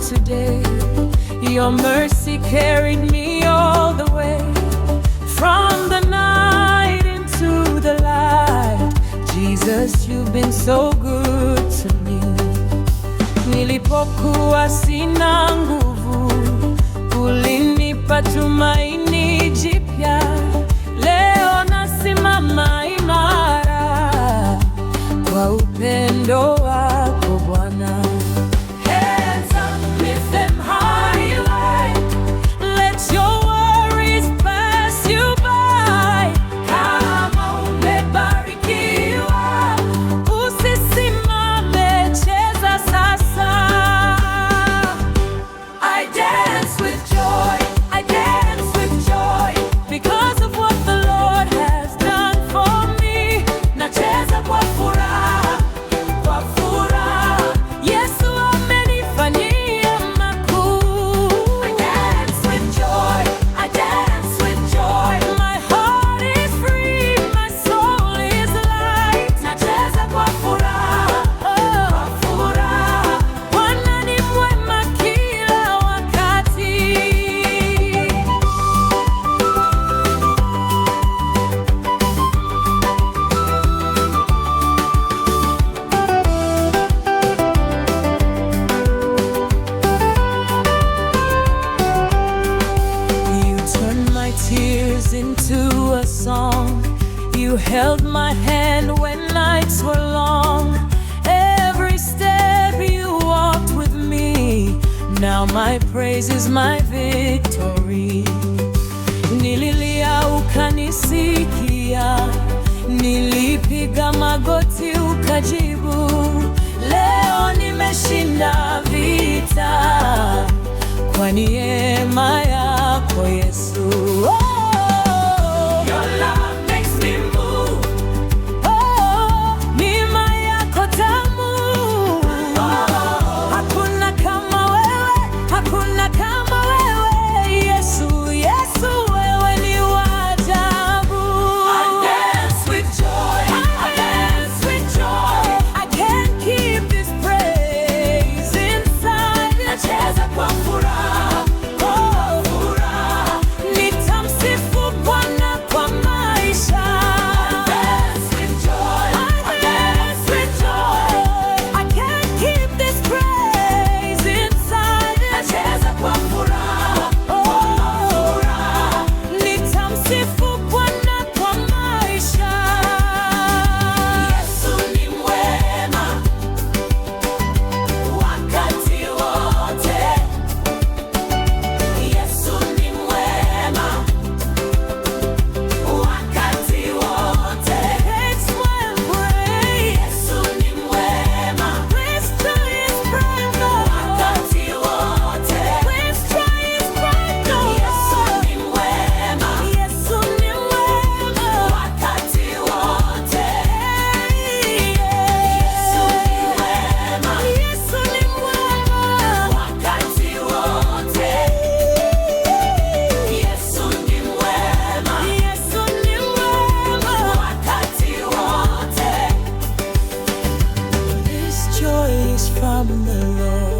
today. Your mercy carried me all the way, from the night into the light. Jesus, you've been so good to me. Nilipokuwa sina nguvu, ulinipa tumaini jipya. Leo nasimama imara kwa upendo wako Bwana. Hands up, lift them high like, let your worries pass you by. Kama umebarikiwa, usisimame, cheza sasa. I dance with joy, I dance with joy, because of what the Lord has done for me. Nacheza kwa furaha, kwa furaha, Yesu amenifanyia makuu. I dance with joy, I dance with joy, my heart is free, my soul is light. Nacheza kwa furaha, kwa furaha, Bwana ni mwema kila wakati. You turned my tears into a song. You held my hand when nights were long. Every step you walked with me. Now my praise is my victory. Nililia ukanisikia, nilipiga magoti ukajibu. Leo nimeshinda vita kwa neema yako Yesu. Your love makes me move. Neema yako tamu. Hakuna kama wewe, hakuna kama wewe Yesu, Yesu wewe ni wa ajabu. I dance with joy, I dance with joy, I can't keep this praise inside. Nacheza kwa furaha, kwa furaha, nitamsifu Bwana kwa maisha. I dance with joy, I dance with joy, I can't keep this praise inside. Nacheza kwa furaha, kwa furaha, nitamsifu Bwana kwa maisha. Yesu ni mwema wakati wote. Yesu ni mwema wakati wote. It's my way. Yesu ni mwema. Please try his brand wakati wote. Please try his brand. Yesu ni mwema. Yesu ni mwema wakati wote. Yesu ni mwema. Yesu ni mwema wakati wote. Yesu ni mwema. Yesu ni mwema wakati wote. This joy is from the Lord.